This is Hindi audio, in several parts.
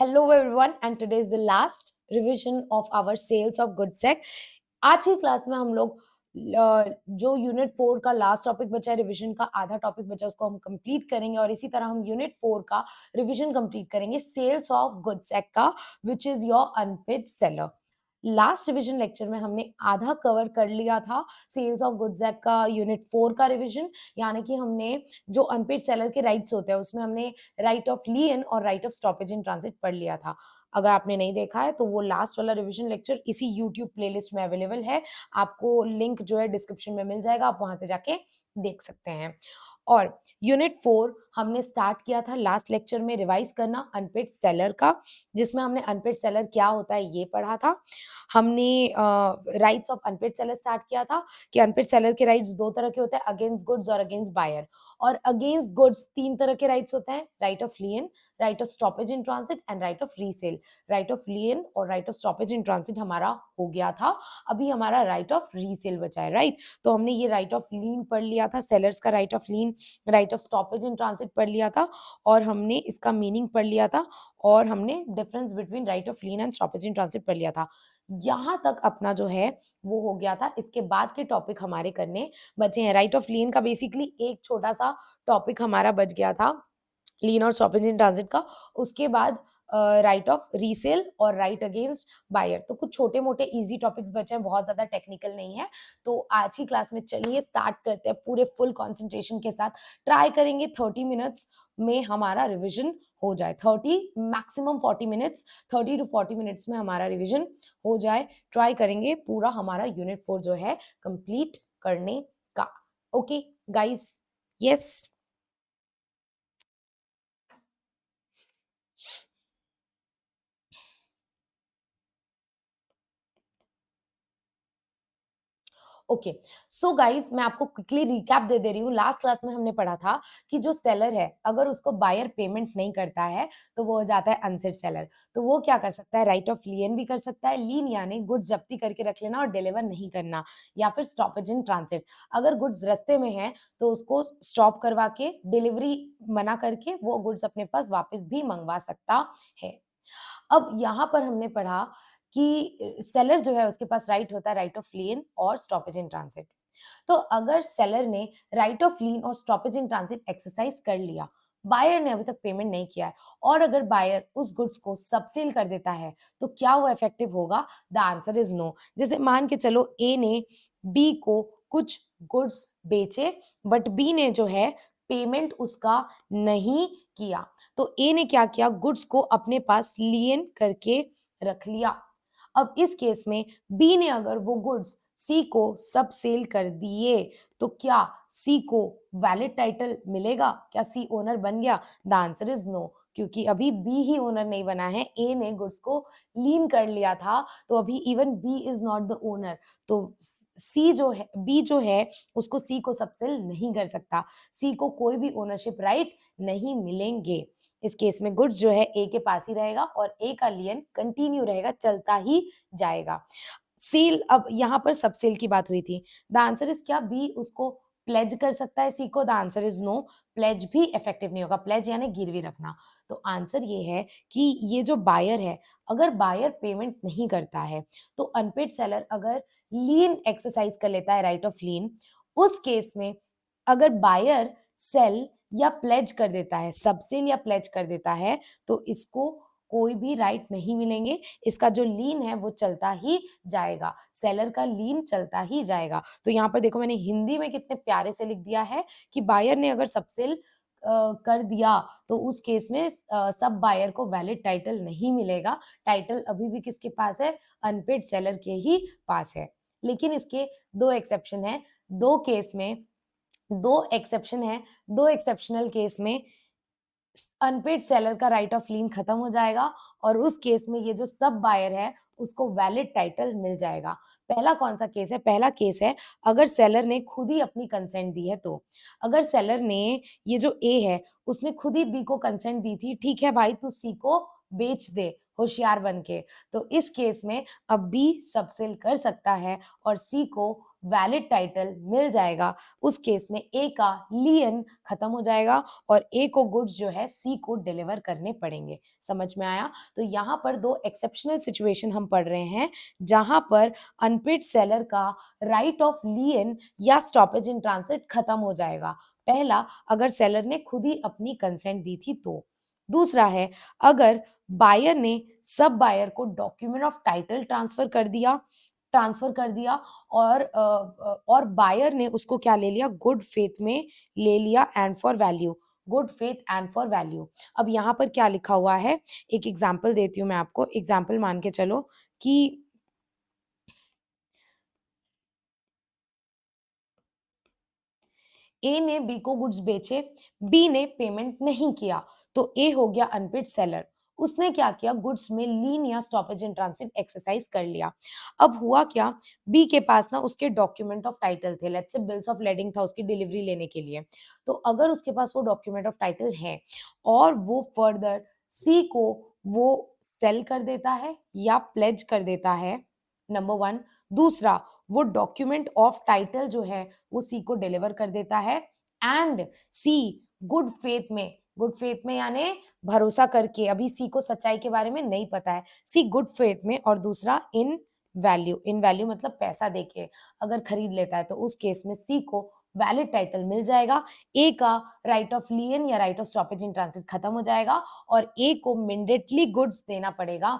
Hello everyone, and today is the last revision of our sales of goods sec. आज की क्लास में हम लोग जो यूनिट 4 का लास्ट टॉपिक बचा है, रिवीजन का आधा टॉपिक बचा, उसको हम कंप्लीट करेंगे और इसी तरह हम यूनिट 4 का रिवीजन कंप्लीट करेंगे सेल्स ऑफ गुड्स सेक का, which is your unpaid seller. Last revision lecture में हमने आधा कवर कर लिया था सेल्स ऑफ गुड्स एक्ट का यूनिट 4 का रिवीजन, यानी कि हमने जो अनपेड सेलर के राइट्स होते हैं उसमें हमने राइट ऑफ लीन और right of stoppage in transit पढ़ लिया था। अगर आपने नहीं देखा है तो वो लास्ट वाला रिवीजन लेक्चर इसी यूट्यूब प्लेलिस्ट में अवेलेबल है, आपको लिंक जो है डिस्क्रिप्शन में मिल जाएगा, आप वहां से जाके देख सकते हैं। और यूनिट 4 हमने स्टार्ट किया था लास्ट लेक्चर में रिवाइज करना अनपेड सेलर का, जिसमें हमने अनपेड सेलर क्या होता है ये पढ़ा था। हमने rights of unpaid seller start किया था कि अनपेड सेलर के राइट्स दो तरह के होते हैं, अगेंस्ट गुड्स और अगेंस्ट बायर। और अगेंस्ट गुड्स तीन तरह के राइट्स होते हैं, right of lien, right of stoppage in transit and right of resale. Right of lien और right of stoppage in transit हमारा हो गया था, अभी हमारा राइट ऑफ रीसेल बचा है, राइट। तो हमने ये राइट ऑफ लीन पढ़ लिया था, सेलर्स का right of lean, right of stoppage in transit पढ़ लिया था और हमने इसका मीनिंग पढ़ लिया था और हमने difference between right of lean and stoppage in transit पढ़ लिया था। यहां तक अपना जो है वो हो गया था। इसके बाद के टॉपिक हमारे करने बचे हैं। राइट ऑफ लीन का बेसिकली एक छोटा सा टॉपिक हमारा बच गया था, लीन और स्टॉपेज इन ट्रांजिट का। उसके बाद राइट ऑफ रीसेल और राइट अगेंस्ट बायर। तो कुछ छोटे मोटे इजी टॉपिक्स बचे हैं, बहुत ज्यादा टेक्निकल नहीं है। तो आज की क्लास में चलिए स्टार्ट करते हैं पूरे फुल कंसंट्रेशन के साथ। ट्राई करेंगे 30 मिनट्स में हमारा रिवीजन हो जाए, 30 मैक्सिमम 40 मिनट्स, 30 टू 40 मिनट्स में हमारा रिवीजन हो जाए। ट्राई करेंगे पूरा हमारा यूनिट 4 जो है कंप्लीट करने का। Okay guys, yes. Okay, so guys मैं आपको क्विकली रिकैप दे दे रही हूँ। लास्ट क्लास में हमने पढ़ा था कि जो सेलर है अगर उसको बायर पेमेंट नहीं करता है तो वो हो जाता है अनसेट सेलर। तो वो क्या कर सकता है, राइट ऑफ लीन भी कर सकता है। लीन यानी गुड्स जब्ती करके रख लेना और डिलीवर नहीं करना, या फिर स्टॉपेज इन ट्रांसिट। अगर गुड्स रास्ते में है तो उसको स्टॉप करवा के डिलीवरी मना करके वो गुड्स अपने पास वापस भी मंगवा सकता है। अब यहाँ पर हमने पढ़ा कि सेलर जो है उसके पास राइट होता है राइट ऑफ लीन और स्टॉपेज इन ट्रांसिट। तो अगर सेलर ने राइट ऑफ लीन और स्टॉपेज इन ट्रांसिट एक्सरसाइज कर लिया, बायर ने अभी तक पेमेंट नहीं किया है, और अगर बायर उस गुड्स को सबसेल कर देता है तो क्या वो इफेक्टिव होगा? The answer is no. जैसे मान के चलो ए ने बी को कुछ गुड्स बेचे, बट बी ने जो है पेमेंट उसका नहीं किया, तो ए ने क्या किया, गुड्स को अपने पास लियन करके रख लिया। अब इस केस में बी ने अगर वो गुड्स सी को सब सेल कर दिए तो क्या सी को वैलिड टाइटल मिलेगा? क्या सी ओनर बन गया? द आंसर इज नो, क्योंकि अभी बी ही ओनर नहीं बना है, ए ने गुड्स को लीन कर लिया था, तो अभी even be is not the owner. तो सी जो है, बी जो है उसको सी को सब सेल नहीं कर सकता, सी को कोई भी ओनरशिप राइट नहीं मिलेंगे। इस केस में गुड्स जो है ए के पास ही रहेगा और ए का लियन कंटिन्यू रहेगा, चलता ही जाएगा। सेल, अब यहाँ पर सब सेल की बात हुई थी। द आंसर इज क्या बी उसको प्लेज कर सकता है सी को? The answer is no, pledge भी इफेक्टिव नहीं होगा। प्लेज यानी गिरवी रखना। तो आंसर ये है कि ये जो बायर है, अगर बायर पेमेंट नहीं करता है तो अनपेड सेलर अगर लीन एक्सरसाइज कर लेता है, राइट ऑफ लीन, उस केस में अगर बायर सेल या प्लेज कर देता है, सबसेल या प्लेज कर देता है, तो इसको कोई भी राइट नहीं मिलेंगे। इसका जो लीन है वो चलता ही जाएगा, सेलर का लीन चलता ही जाएगा। तो यहाँ पर देखो मैंने हिंदी में कितने प्यारे से लिख दिया है कि बायर ने अगर सबसेल कर दिया तो उस केस में सब बायर को वैलिड टाइटल नहीं मिलेगा। टाइटल अभी भी किसके पास है? अनपेड सेलर के ही पास है। लेकिन इसके दो एक्सेप्शन है, दो केस में दो एक्सेप्शन है, दो एक्सेप्शनल केस में अनपेड सेलर का राइट ऑफ लीन खत्म हो जाएगा और उस केस में ये जो सब बायर है उसको वैलिड टाइटल मिल जाएगा। पहला कौन सा केस है? पहला केस है अगर सेलर ने खुद ही अपनी कंसेंट दी है। तो अगर सेलर ने, ये जो ए है उसने खुद ही बी को कंसेंट दी थी, ठीक है भाई तू सी को बेच दे होशियार बन के, तो इस केस में अब बी सबसेल कर सकता है और सी को वैलिड टाइटल मिल जाएगा, उस केस में ए का लियन खत्म हो जाएगा और ए को गुड्स जो है सी को डिलीवर करने पड़ेंगे। समझ में आया? तो यहाँ पर दो एक्सेप्शनल सिचुएशन हम पढ़ रहे हैं जहां पर अनपेड सेलर का राइट ऑफ लियन या स्टॉपेज इन ट्रांसिट खत्म हो जाएगा। पहला, अगर सेलर ने खुद ही अपनी कंसेंट दी थी तो। दूसरा है, अगर बायर ने सब बायर को डॉक्यूमेंट ऑफ टाइटल ट्रांसफर कर दिया और बायर ने उसको क्या ले लिया, गुड फेथ में ले लिया and for value, good faith and for value. अब यहाँ पर क्या लिखा हुआ है, एक एग्जाम्पल देती हूँ मैं आपको। एग्जाम्पल मान के चलो कि ए ने बी को गुड्स बेचे, बी ने पेमेंट नहीं किया, तो ए हो गया अनपेड सेलर। उसने क्या किया, गुड्स में लीन या स्टॉपेज इन ट्रांसिट एक्सरसाइज कर लिया। अब हुआ क्या, बी के पास ना उसके डॉक्यूमेंट ऑफ टाइटल थे, let's say bills of lading था उसकी डिलीवरी लेने के लिए। तो अगर उसके पास वो डॉक्यूमेंट ऑफ टाइटल है और वो फर्दर सी को वो सेल कर देता है या प्लेज कर देता है, नंबर वन। दूसरा, वो डॉक्यूमेंट ऑफ टाइटल जो है वो सी को डिलीवर कर देता है एंड सी गुड फेथ में यानी भरोसा करके, अभी सी को सच्चाई के बारे में नहीं पता है, सी गुड फेथ में, और दूसरा इन वैल्यू मतलब पैसा देके अगर खरीद लेता है, तो उस केस में सी को वैलिड टाइटल मिल जाएगा, ए का राइट ऑफ लियन या right of stoppage in transit खत्म हो जाएगा और ए को मिंडेटली गुड्स देना पड़ेगा।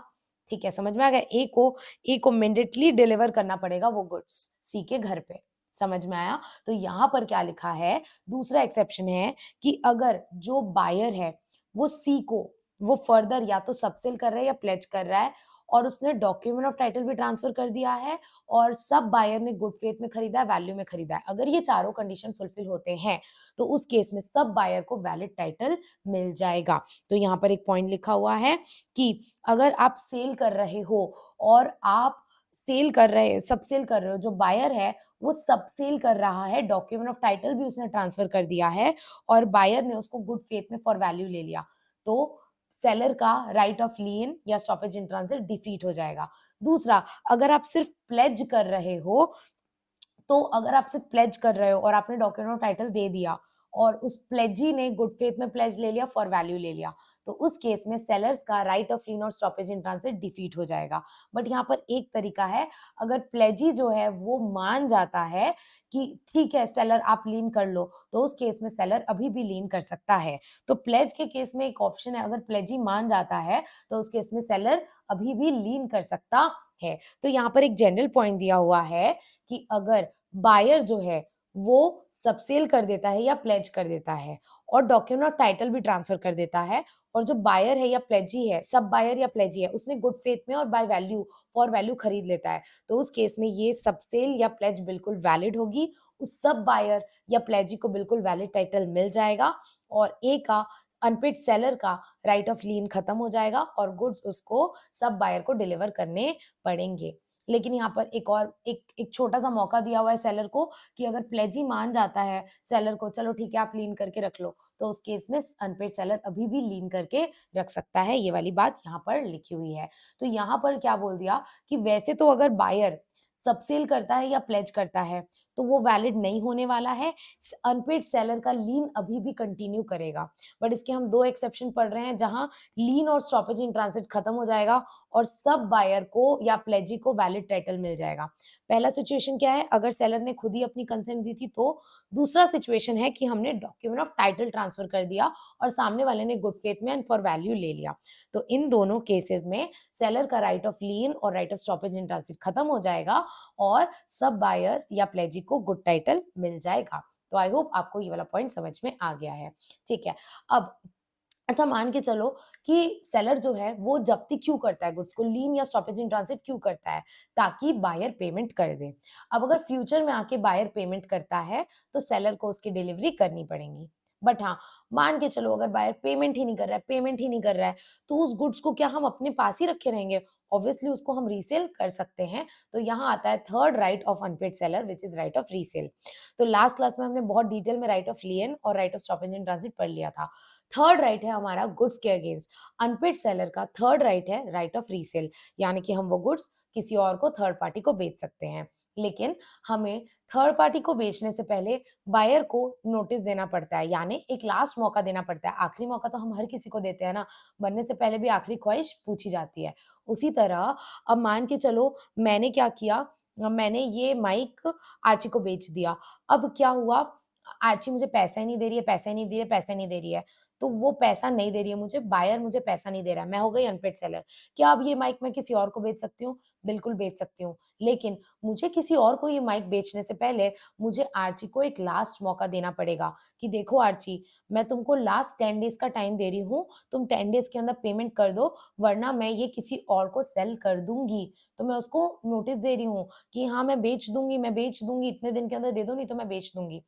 ठीक है, समझ में आ गया? ए को मिंडेटली डिलीवर करना पड़ेगा वो गुड्स सी के घर पे। समझ में आया? तो यहाँ पर क्या लिखा है, दूसरा एक्सेप्शन है कि अगर जो बायर है वो सी को वो फर्दर या तो सबसेल कर रहा है या प्लेज कर रहा है और उसने डॉक्यूमेंट ऑफ टाइटल भी ट्रांसफर कर दिया है और सब बायर ने गुड फेथ में खरीदा है, वैल्यू में खरीदा है, अगर ये चारों कंडीशन फुलफिल होते हैं तो उस केस में सब बायर को वैलिड टाइटल मिल जाएगा। तो यहाँ पर एक पॉइंट लिखा हुआ है कि अगर आप सेल कर रहे हो और आप सब सेल कर रहे हो, जो बायर है वो सब सेल कर रहा है, डॉक्यूमेंट ऑफ टाइटल भी उसने ट्रांसफर कर दिया है और बायर ने उसको गुड फेथ में फॉर वैल्यू ले लिया, तो सेलर का राइट ऑफ लियन या स्टॉपेज इन ट्रांसिट डिफीट हो जाएगा। दूसरा, अगर आप सिर्फ प्लेज कर रहे हो, तो अगर आप सिर्फ प्लेज कर रहे हो और आपने डॉक्यूमेंट ऑफ टाइटल दे दिया और उस प्लेजी ने गुड फेथ में प्लेज ले लिया, फॉर वैल्यू ले लिया, तो उस केस में सेलर्स का राइट ऑफ लीन और स्टॉपेज इन ट्रांसिट डिफीट हो जाएगा। बट यहाँ पर एक तरीका है, अगर प्लेजी जो है वो मान जाता है कि ठीक है सेलर आप लीन कर लो, तो उस केस में सेलर अभी भी लीन कर सकता है। तो प्लेज के केस में एक ऑप्शन है, अगर प्लेजी मान जाता है तो उस केस में सेलर अभी भी लीन कर सकता है। तो यहाँ पर एक जनरल पॉइंट दिया हुआ है कि अगर बायर जो है वो सबसेल कर देता है या प्लेज कर देता है और डॉक्यूमेंट ऑफ टाइटल भी ट्रांसफर कर देता है और जो बायर है या प्लेजी है, सब बायर या प्लेजी है, उसने गुड फेथ में और बाय वैल्यू फॉर वैल्यू खरीद लेता है, तो उस केस में ये सबसेल या प्लेज बिल्कुल वैलिड होगी, उस सब बायर या प्लेजी को बिल्कुल वैलिड टाइटल मिल जाएगा और ए का अनपेड सेलर का राइट ऑफ लीन खत्म हो जाएगा और गुड्स उसको सब बायर को डिलीवर करने पड़ेंगे। लेकिन यहाँ पर एक छोटा सा मौका दिया हुआ है सेलर को कि अगर प्लेजी मान जाता है सेलर को, चलो ठीक है आप लीन करके रख लो, तो उस केस में अनपेड सेलर अभी भी लीन करके रख सकता है। ये वाली बात यहाँ पर लिखी हुई है। तो यहाँ पर क्या बोल दिया कि वैसे तो अगर बायर सबसेल करता है या प्लेज करता है तो वो वैलिड नहीं होने वाला है, अनपेड सेलर का लीन अभी भी कंटिन्यू करेगा। बट इसके हम दो एक्सेप्शन पढ़ रहे हैं जहां लीन और स्टॉपेज इन ट्रांसिट खत्म हो जाएगा और सब बायर को या प्लेजी को वैलिड टाइटल मिल जाएगा। पहला सिचुएशन क्या है, अगर सेलर ने खुद ही अपनी कंसेंट दी थी तो। दूसरा सिचुएशन है कि हमने डॉक्यूमेंट ऑफ टाइटल ट्रांसफर कर दिया और सामने वाले ने गुड फेथ में एंड फॉर वैल्यू ले लिया। तो इन दोनों केसेस में सेलर का राइट ऑफ लीन और right of stoppage in transit खत्म हो जाएगा और सब बायर या प्लेजी को गुड टाइटल मिल जाएगा। तो आई होप आपको ये वाला पॉइंट समझ में आ गया है। ठीक है, अब अच्छा मान के चलो कि सेलर जो है वो जब्ती क्यों करता है गुड्स को, लीन या स्टॉपेज इन ट्रांसिट क्यों करता है, ताकि बायर पेमेंट कर दे। अब अगर फ्यूचर में आके बायर पेमेंट करता है तो सेलर को उसकी डिलीवरी करनी पड़ेगी। बट हाँ, मान के चलो अगर बायर पेमेंट ही नहीं कर रहा है तो उस गुड्स को क्या हम अपने पास ही रखे रहेंगे? ऑब्वियसली उसको हम रीसेल कर सकते हैं। तो यहाँ आता है third right of unpaid seller which is right of resale. तो लास्ट क्लास में हमने बहुत डिटेल में राइट ऑफ लियन और right of stoppage in transit पढ़ लिया था। थर्ड राइट है हमारा गुड्स के अगेंस्ट। अनपेड सेलर का थर्ड राइट है राइट ऑफ रीसेल, यानी कि हम वो गुड्स किसी और को थर्ड पार्टी को बेच सकते हैं। लेकिन हमें थर्ड पार्टी को बेचने से पहले बायर को नोटिस देना पड़ता है, यानी एक लास्ट मौका देना पड़ता है। आखिरी मौका तो हम हर किसी को देते हैं ना, मरने से पहले भी आखिरी ख्वाहिश पूछी जाती है। उसी तरह अब मान के चलो मैंने क्या किया, मैंने ये माइक आर्ची को बेच दिया। अब क्या हुआ, आर्ची मुझे पैसा ही नहीं दे रही है, पैसा ही नहीं दे रही है, पैसा ही नहीं दे रही है। तो वो पैसा नहीं दे रही है मुझे, बायर मुझे पैसा नहीं दे रहा है, मैं हो गई अनपेड सेलर। क्या अब ये माइक मैं किसी और को बेच सकती हूँ? बिल्कुल बेच सकती हूँ। लेकिन मुझे किसी और को ये माइक बेचने से पहले मुझे आर्ची को एक लास्ट मौका देना पड़ेगा कि देखो आर्ची, मैं तुमको लास्ट 10 डेज़ का टाइम दे रही हूँ, तुम 10 डेज़ के अंदर पेमेंट कर दो, वरना मैं ये किसी और को सेल कर दूँगी। तो मैं उसको नोटिस दे रही हूँ कि हाँ, मैं बेच दूँगी, इतने दिन के अंदर दे दो नहीं तो मैं बेच दूँगी।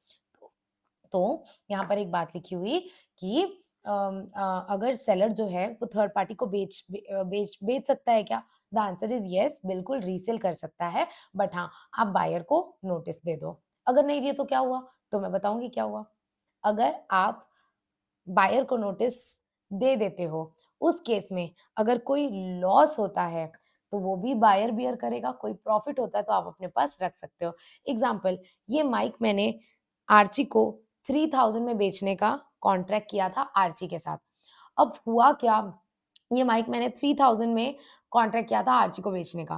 तो यहाँ पर एक बात लिखी हुई कि अगर सेलर जो है वो थर्ड पार्टी को बेच सकता है क्या? द आंसर इज़ येस, बिल्कुल रीसेल कर सकता है, बट हाँ, आप बायर को नोटिस दे दो। अगर नहीं दिए तो क्या हुआ? तो मैं बताऊँगी क्या हुआ। अगर आप बायर को नोटिस दे देते हो, उस केस में अगर कोई लॉस होता है, तो वो भी बायर बियर करेगा, कोई प्रॉफिट होता है तो आप अपने पास रख सकते हो। एग्ज़ाम्पल, ये माइक मैंने आर्ची को 3000 में बेचने का कॉन्ट्रैक्ट किया था आर्ची के साथ। अब हुआ क्या, ये माइक मैंने 3000 में कॉन्ट्रैक्ट किया था आर्ची को बेचने का।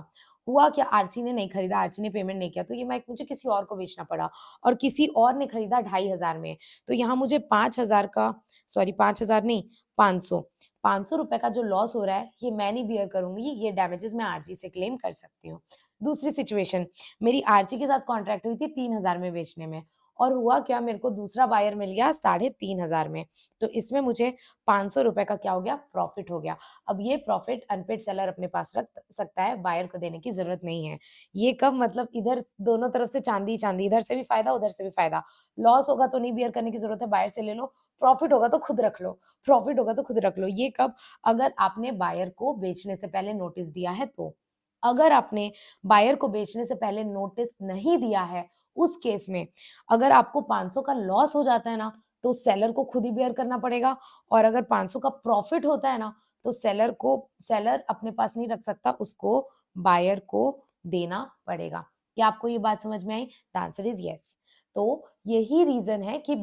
हुआ क्या, आर्ची ने नहीं खरीदा, आर्ची ने पेमेंट नहीं किया, तो ये माइक मुझे किसी और को बेचना पड़ा और किसी और ने खरीदा 2500 में। तो यहाँ मुझे 5000 का, सॉरी 5000 नहीं, 500, ₹500 का जो लॉस हो रहा है, ये मैं नहीं बियर करूँगी, ये डैमेजेस मैं आरची से क्लेम कर सकती हूँ। दूसरी सिचुएशन, मेरी आरची के साथ कॉन्ट्रैक्ट हुई थी 3000 में बेचने में, और हुआ क्या, मेरे को दूसरा बायर मिल गया 3500 में। तो इसमें मुझे ₹500 का क्या हो गया, प्रॉफिट हो गया। अब ये प्रॉफिट अनपेड सेलर अपने पास रख सकता है, बायर को देने की ज़रूरत नहीं है। ये कब, मतलब इधर दोनों तरफ से चाँदी ही चाँदी, इधर से भी फ़ायदा, उधर से भी फ़ायदा। लॉस होगा तो नहीं बियर करने की ज़रूरत है, बायर से ले लो, प्रॉफिट होगा तो खुद रख लो, प्रॉफिट होगा तो खुद रख लो। ये कब, अगर आपने बायर को बेचने से पहले नोटिस दिया है तो। अगर आपने बायर को बेचने से पहले नोटिस नहीं दिया है, उस केस में अगर आपको 500 का लॉस हो जाता है ना, तो सेलर को खुद ही बेयर करना पड़ेगा, और अगर 500 का प्रॉफिट होता है ना, तो सेलर अपने पास नहीं रख सकता, उसको बायर को देना पड़ेगा। क्या आपको ये बात समझ में आई? The answer is yes. तो यही रीज़न है कि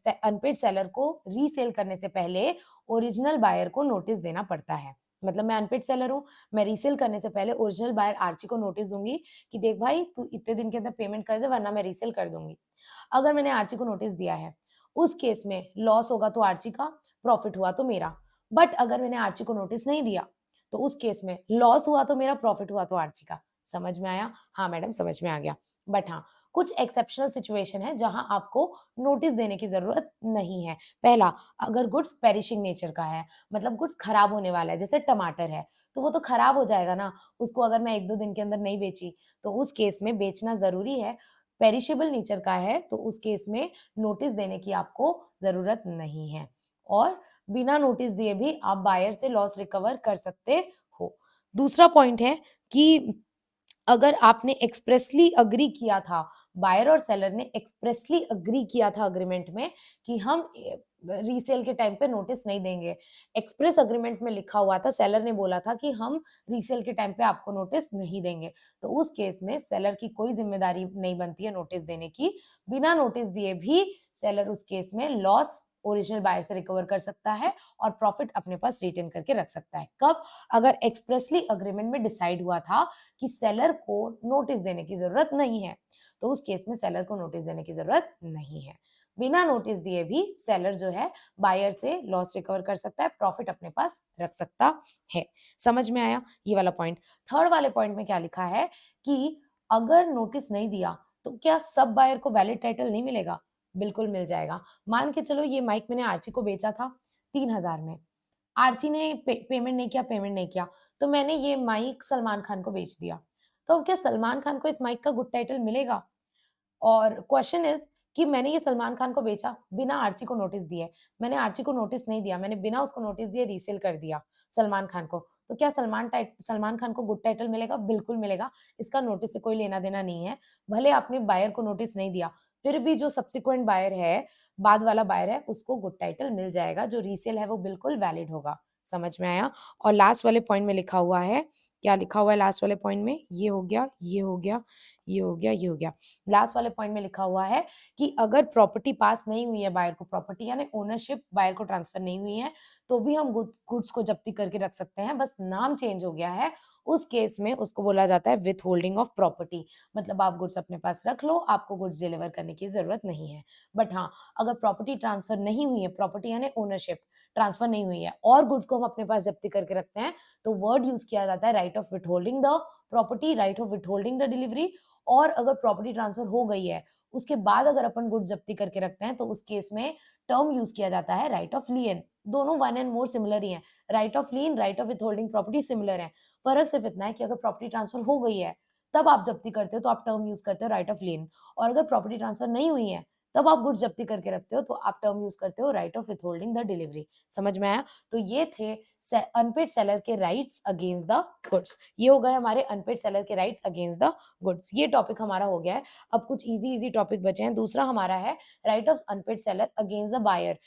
अनपेड सेलर को रीसेल करने से पहले ओरिजिनल बायर को नोटिस देना पड़ता है। मतलब मैं अनपेड सेलर हूँ, मैं रीसेल करने से पहले ओरिजिनल बायर आर्ची को नोटिस दूँगी कि देख भाई, तू इतने दिन के अंदर पेमेंट कर दे, वरना मैं रीसेल कर दूँगी। अगर मैंने आर्ची को नोटिस दिया है, उस केस में लॉस होगा तो आर्ची का, प्रॉफिट हुआ तो मेरा। बट अगर मैंने आर्ची को नोटिस नहीं दिया, तो उस केस में लॉस हुआ तो मेरा, प्रॉफिट हुआ तो आर्ची का। समझ में आया? हाँ मैडम, समझ में आ गया। बट हाँ, कुछ एक्सेप्शनल सिचुएशन है जहां आपको नोटिस देने की जरूरत नहीं है। पहला, अगर गुड्स पेरिशिंग नेचर का है, मतलब गुड्स खराब होने वाला है, जैसे टमाटर है, तो वो तो खराब हो जाएगा ना, उसको अगर मैं 1-2 दिन के अंदर नहीं बेची, तो उस केस में बेचना ज़रूरी है। पेरिशेबल नेचर का है, तो उस केस में नोटिस देने की आपको ज़रूरत नहीं है, और बिना नोटिस दिए भी आप बायर से लॉस रिकवर कर सकते हो। दूसरा पॉइंट है कि अगर आपने एक्सप्रेसली एग्री किया था, बायर और सेलर ने एक्सप्रेसली एग्री किया था अग्रीमेंट में कि हम रीसेल के टाइम पे नोटिस नहीं देंगे। एक्सप्रेस एग्रीमेंट में लिखा हुआ था, सेलर ने बोला था कि हम रीसेल के टाइम पे आपको नोटिस नहीं देंगे। तो उस केस में सेलर की कोई ज़िम्मेदारी नहीं बनती है नोटिस देने की। बिना नोटिस दिए भी सेलर उस केस में लॉस ओरिजिनल बायर से रिकवर कर सकता है और प्रॉफिट अपने पास रिटेन करके रख सकता है। कब? अगर एक्सप्रेसली एग्रीमेंट में डिसाइड हुआ था कि सेलर को नोटिस देने की ज़रूरत नहीं है, तो उस केस में सेलर को नोटिस देने की ज़रूरत नहीं है। बिना नोटिस दिए भी सेलर जो है बायर से लॉस रिकवर कर सकता है, प्रॉफिट अपने पास रख सकता है। समझ में आया ये वाला पॉइंट? थर्ड वाले पॉइंट में क्या लिखा है कि अगर नोटिस नहीं दिया, तो क्या सब बायर को वैलिड टाइटल नहीं मिलेगा? बिल्कुल मिल जाएगा। मान के चलो ये माइक मैंने आर्ची को बेचा था 3000 में। आर्ची ने पेमेंट नहीं किया, तो मैंने ये माइक सलमान खान को बेच दिया। तो अब क्या सलमान खान को इस माइक का गुड टाइटल मिलेगा? और क्वेश्चन इज़ कि मैंने ये सलमान खान को बेचा बिना आर्ची को नोटिस दिए। मैंने आर्ची को नोटिस नहीं दिया, मैंने बिना उसको नोटिस दिए रीसेल कर दिया सलमान खान को। तो क्या सलमान खान को गुड टाइटल मिलेगा? बिल्कुल मिलेगा। इसका नोटिस से कोई लेना-देना नहीं है। भले आपने बायर को नोटिस नहीं दिया, फिर भी जो सब्सिक्वेंट बायर है, बाद वाला बायर है, उसको गुड टाइटल मिल जाएगा। जो रीसेल है वो बिल्कुल वैलिड होगा। समझ में आया? और लास्ट वाले पॉइंट में लिखा हुआ है, क्या लिखा हुआ है लास्ट वाले पॉइंट में? ये हो गया, ये हो गया, ये हो गया, ये हो गया। लास्ट वाले पॉइंट में लिखा हुआ है कि अगर प्रॉपर्टी पास नहीं हुई है बायर को, प्रॉपर्टी यानी ओनरशिप बायर को ट्रांसफर नहीं हुई है, तो भी हम गुड्स को जब्ती करके रख सकते हैं, बस नाम चेंज हो गया है। उस केस में उसको बोला जाता है विथ होल्डिंग ऑफ प्रॉपर्टी, मतलब आप गुड्स अपने पास रख लो, आपको गुड्स डिलीवर करने की जरूरत नहीं है। बट हाँ, अगर प्रॉपर्टी ट्रांसफर नहीं हुई है, प्रॉपर्टी यानी ओनरशिप ट्रांसफर नहीं हुई है और गुड्स को हम अपने पास जब्ती करके रखते हैं, तो वर्ड यूज किया जाता है right of withholding the property, right of withholding the delivery. और अगर प्रॉपर्टी ट्रांसफर हो गई है, उसके बाद अगर अपन गुड्स जब्ती करके रखते हैं, तो उस केस में टर्म यूज किया जाता है राइट ऑफ लियन। दोनों वन एंड मोर सिमिलर ही हैं। Right of lien, right of withholding property similar है। फर्क सिर्फ इतना है कि अगर प्रॉपर्टी ट्रांसफर हो गई है, तब आप जब्ती करते हो तो आप टर्म यूज करते हो राइट ऑफ लियन, और अगर प्रॉपर्टी ट्रांसफर नहीं हुई है, तब आप गुड्स जब्ती करके रखते हो तो आप टर्म यूज करते हो right of withholding the delivery. समझ में आया? तो ये थे अनपेड सेलर के राइट्स अगेंस्ट द गुड्स। ये हो गए हमारे अनपेड सेलर के राइट्स अगेंस्ट द गुड्स। ये टॉपिक हमारा हो गया है। अब कुछ इजी इजी टॉपिक बचे हैं। दूसरा हमारा है right of unpaid seller against the buyer.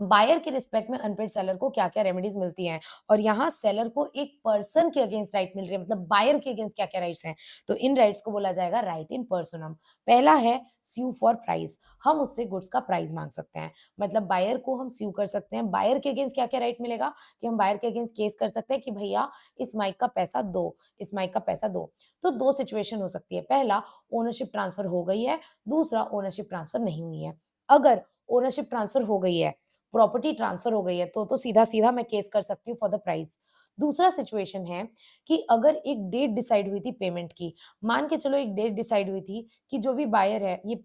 Buyer के रिस्पेक्ट में अनपेड सेलर को क्या-क्या रेमेडीज मिलती हैं, और यहाँ सेलर को एक पर्सन के अगेंस्ट राइट मिल रही है, मतलब बायर के अगेंस्ट क्या-क्या राइट्स हैं। तो इन राइट्स को बोला जाएगा राइट इन पर्सनम। पहला है स्यू फॉर प्राइस। हम उससे गुड्स का प्राइस मांग सकते हैं, मतलब बायर को हम स्यू कर सकते हैं। बायर के अगेंस्ट क्या-क्या राइट मिलेगा कि हम बायर के अगेंस्ट केस कर सकते हैं कि भैया इस माइक का पैसा दो, इस माइक का पैसा दो। तो दो सिचुएशन हो सकती है। पहला, ओनरशिप ट्रांसफर हो गई है। दूसरा, ओनरशिप ट्रांसफर नहीं हुई है। अगर ओनरशिप ट्रांसफर हो गई है, प्रॉपर्टी ट्रांसफर हो गई है, तो सीधा सीधा मैं केस कर सकती हूँ फॉर द प्राइस। दूसरा सिचुएशन है कि अगर एक डेट डिसाइड हुई थी पेमेंट की, मान के चलो एक डेट डिसाइड हुई थी कि जो भी बायर है, ये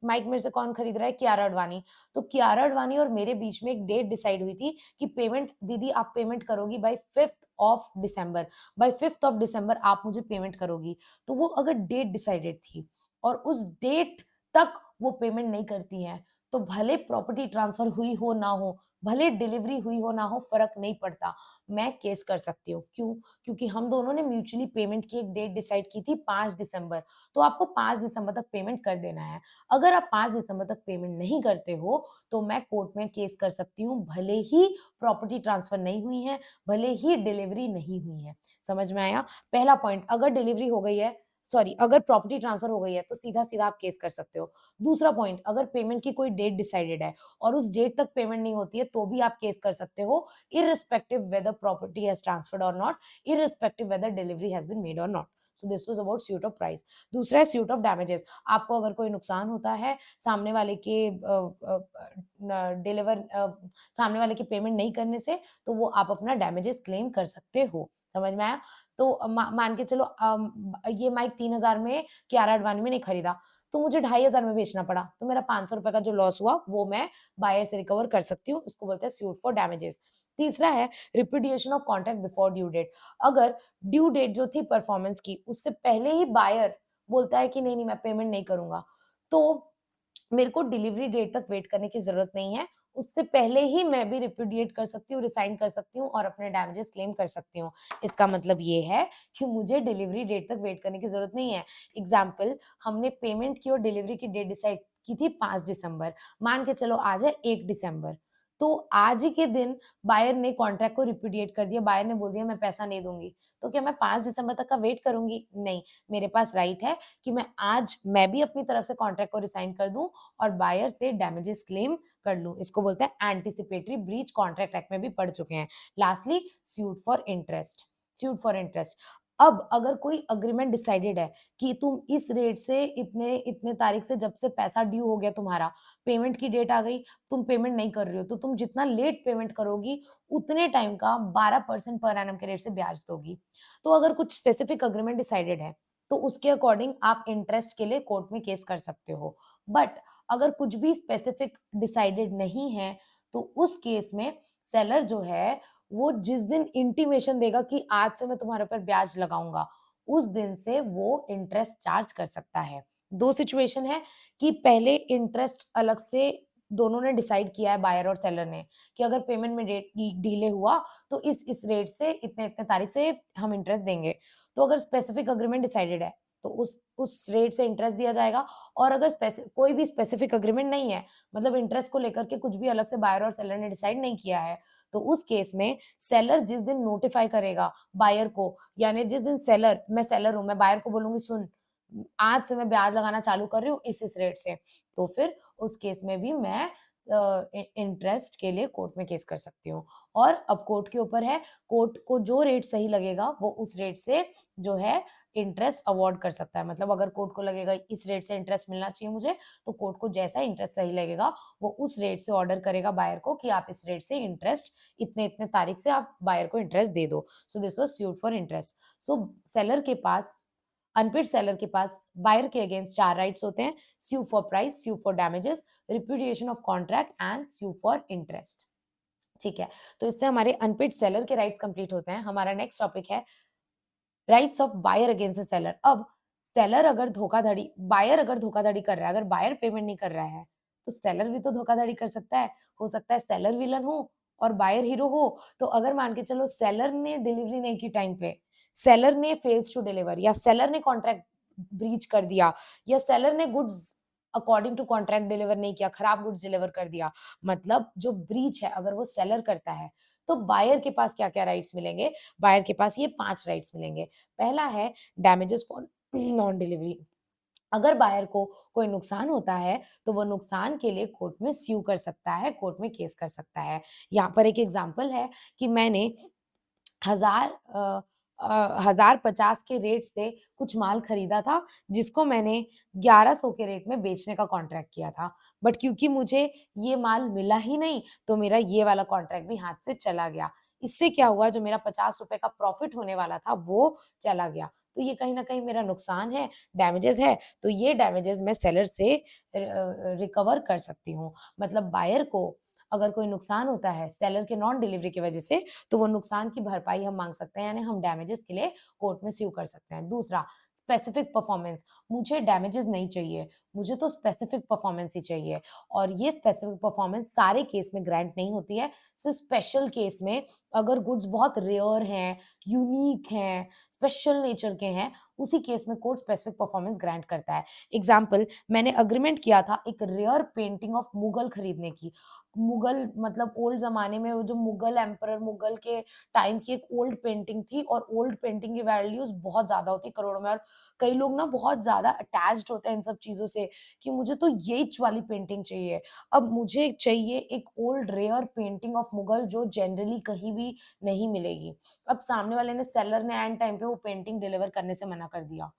माइक मेरे से कौन खरीद रहा है, कियारा अडवाणी। तो कियारा अडवाणी और मेरे बीच में एक डेट डिसाइड हुई थी कि पेमेंट दीदी आप पेमेंट करोगी by 5th of December, by 5th of December आप मुझे पेमेंट करोगी। तो वो अगर डेट डिसाइडेड थी और उस डेट तक वो पेमेंट नहीं करती है, तो भले प्रॉपर्टी ट्रांसफर हुई हो ना हो, भले डिलीवरी हुई हो ना हो, फर्क नहीं पड़ता, मैं केस कर सकती हूँ। क्यों? क्योंकि हम दोनों ने म्यूचुअली पेमेंट की एक डेट डिसाइड की थी 5 दिसंबर, तो आपको 5 दिसंबर तक पेमेंट कर देना है। अगर आप 5 दिसंबर तक पेमेंट नहीं करते हो, तो मैं कोर्ट में केस कर सकती हूँ, भले ही प्रॉपर्टी ट्रांसफर नहीं हुई है, भले ही डिलीवरी नहीं हुई है। समझ में आया? पहला पॉइंट, अगर डिलीवरी हो गई है, सॉरी, अगर प्रॉपर्टी ट्रांसफर हो गई है, तो सीधा-सीधा आप केस कर सकते हो। दूसरा पॉइंट, अगर पेमेंट की कोई डेट डिसाइडेड है और उस डेट तक पेमेंट नहीं होती है, तो भी आप केस कर सकते हो, irrespective whether property has transferred or not, irrespective whether delivery has been made or not. So this was about suit of price. दूसरा है suit of damages। आपको अगर कोई नुकसान होता है सामने वाले के डिलीवर सामने वाले के पेमेंट नहीं करने से, तो वो आप अपना डैमेजेस क्लेम कर सकते हो। समझ में आया? तो मान के चलो ये माइक 3000 में कियारा अडवाणी में नहीं खरीदा, तो मुझे 2500 में बेचना पड़ा, तो मेरा 500 रुपए का जो लॉस हुआ वो मैं बायर से रिकवर कर सकती हूँ, उसको बोलते हैं सूट फॉर डैमेजेस। तीसरा है repudiation of contract before due date. अगर ड्यू डेट जो थी परफॉर्मेंस की, उससे पहले ही बायर बोलता है कि नहीं मैं पेमेंट नहीं करूंगा, तो मेरे को डिलीवरी डेट तक वेट करने की जरूरत नहीं है, उससे पहले ही मैं भी रिपुडिएट कर सकती हूँ, रिसाइन कर सकती हूँ और अपने डैमेजेस क्लेम कर सकती हूँ। इसका मतलब ये है कि मुझे डिलीवरी डेट तक वेट करने की जरूरत नहीं है। एग्जाम्पल, हमने पेमेंट की और डिलीवरी की डेट डिसाइड की थी 5 दिसंबर, मान के चलो आज है 1 दिसंबर, तो आज ही के दिन बायर ने कॉन्ट्रैक्ट को रिपुडिएट कर दिया, बायर ने बोल दिया मैं पैसा नहीं दूंगी, तो क्या मैं 5 दिसंबर तक का वेट करूंगी? नहीं, मेरे पास राइट है कि मैं भी अपनी तरफ से कॉन्ट्रैक्ट को रिसाइन कर दूं और बायर से डैमेजेस क्लेम कर लूं। इसको बोलते हैं एंटीसिपेटरी ब्रीच, कॉन्ट्रैक्ट एक्ट में भी पढ़ चुके हैं। Lastly, suit for interest. Suit for interest, अब अगर कोई अग्रीमेंट डिसाइडेड है कि तुम इस रेट से इतने इतने तारीख से, जब से पैसा ड्यू हो गया तुम्हारा, पेमेंट की डेट आ गई, तुम पेमेंट नहीं कर रही हो, तो तुम जितना लेट पेमेंट करोगी उतने टाइम का 12% पर एनम के रेट से ब्याज दोगी। तो अगर कुछ स्पेसिफिक अग्रीमेंट डिसाइडेड है, तो उसके अकॉर्डिंग आप इंटरेस्ट के लिए कोर्ट में केस कर सकते हो। बट अगर कुछ भी स्पेसिफिक डिसाइडेड नहीं है, तो उस केस में सेलर जो है वो जिस दिन इंटीमेशन देगा कि आज से मैं तुम्हारे ऊपर ब्याज लगाऊंगा, उस दिन से वो इंटरेस्ट चार्ज कर सकता है। दो सिचुएशन है कि पहले इंटरेस्ट अलग से दोनों ने डिसाइड किया है, बायर और सेलर ने, कि अगर पेमेंट में डेट डिले हुआ तो इस रेट से इतने इतने तारीख से हम इंटरेस्ट देंगे। तो अगर स्पेसिफिक अग्रीमेंट डिसाइडेड है, तो उस रेट से इंटरेस्ट दिया जाएगा। और अगर कोई भी स्पेसिफिक अग्रीमेंट नहीं है, मतलब इंटरेस्ट को लेकर के कुछ भी अलग से बायर और सेलर ने डिसाइड नहीं किया है, तो उस केस में सेलर जिस दिन नोटिफाई करेगा बायर को, यानी जिस दिन मैं सेलर हूँ, मैं बायर को बोलूँगी सुन, आज से मैं ब्याज लगाना चालू कर रही हूँ इस रेट से, तो फिर उस केस में भी मैं इंटरेस्ट के लिए कोर्ट में केस कर सकती हूँ। और अब कोर्ट के ऊपर है, कोर्ट को जो रेट सही लगेगा वो उस रेट से जो है इंटरेस्ट अवॉर्ड कर सकता है। मतलब अगर कोर्ट को लगेगा इस रेट से इंटरेस्ट मिलना चाहिए मुझे, तो कोर्ट को जैसा इंटरेस्ट सही लगेगा वो उस रेट से ऑर्डर करेगा बायर को कि आप इस रेट से इंटरेस्ट इतने-इतने तारीख से आप बायर को इंटरेस्ट दे दो। सो this was suit for interest. So seller के पास अनपेड सेलर के पास बायर के अगेंस्ट 4 राइट्स होते हैं: sue for price, sue for damages, repudiation of contract and sue for interest। ठीक है, तो इससे हमारे अनपेड सेलर के राइट्स कंप्लीट होते हैं। हमारा नेक्स्ट टॉपिक है rights of buyer against the seller. अब बायर अगर धोखाधड़ी कर रहा है, अगर बायर पेमेंट नहीं कर रहा है, तो सेलर भी तो धोखाधड़ी कर सकता है। हो सकता है सेलर विलन हो और बायर हीरो हो। तो अगर मान के चलो सेलर ने डिलीवरी नहीं की टाइम पे, सेलर ने फेल्स टू डिलीवर, या सेलर ने कॉन्ट्रैक्ट ब्रीच कर दिया, या सेलर ने goods according to contract deliver नहीं किया, खराब गुड्स डिलीवर कर दिया, मतलब जो ब्रीच है अगर वो सेलर करता है, तो बायर के पास क्या-क्या राइट्स मिलेंगे? बायर के पास ये 5 राइट्स मिलेंगे। पहला है डैमेजेस फॉर नॉन डिलीवरी। अगर बायर को कोई नुकसान होता है, तो वो नुकसान के लिए कोर्ट में स्यू कर सकता है, कोर्ट में केस कर सकता है। यहाँ पर एक एग्ज़ाम्पल है कि मैंने 1000 1050 के रेट से कुछ माल खरीदा था, जिसको मैंने 1100 के रेट में बेचने का कॉन्ट्रैक्ट किया था। बट क्योंकि मुझे ये माल मिला ही नहीं, तो मेरा ये वाला कॉन्ट्रैक्ट भी हाथ से चला गया। इससे क्या हुआ, जो मेरा ₹50 का प्रॉफ़िट होने वाला था, वो चला गया। तो ये कहीं न कहीं मेरा नुकसान है, डैमेजेज़ है, तो ये डैमेजेज़ मैं सेलर से रिकवर कर सकती हूँ। मतलब बायर को अगर कोई नुकसान होता है सेलर के नॉन डिलीवरी की वजह से, तो वो नुकसान की भरपाई हम माँग सकते हैं, यानी हम डैमेजेस के लिए कोर्ट में स्यू कर सकते हैं। दूसरा, स्पेसिफिक परफॉर्मेंस, मुझे डैमेजेस नहीं चाहिए, मुझे तो स्पेसिफिक परफॉर्मेंस ही चाहिए, और ये स्पेसिफिक परफॉर्मेंस सारे केस में ग्रांट नहीं होती है, सिर्फ स्पेशल केस में, अगर गुड्स बहुत रेयर हैं, यूनिक हैं, स्पेशल नेचर के हैं, उसी केस में कोर्ट स्पेसिफिक परफॉर्मेंस ग्रांट करता है। एग्ज़ाम्पल, मैंने एग्रीमेंट किया था एक रेयर पेंटिंग ऑफ मुगल खरीदने की। मुगल मतलब ओल्ड ज़माने में वो जो मुगल एम्परर, मुगल के टाइम की एक ओल्ड पेंटिंग थी, और ओल्ड पेंटिंग की वैल्यूज़ बहुत ज़्यादा होती है करोड़ों में, और कई लोग ना बहुत ज़्यादा अटैच्ड होते हैं इन सब चीज़ों से कि मुझे तो येच वाली पेंटिंग चाहिए। अब मुझे चाहिए एक old rare painting of Mughal जो जनरली कहीं भी नहीं मिलेगी। अब सामने वाले ने सेलर ने ऐन टाइम पे वो पेंटिंग डिलीवर करने से मना कर दिया।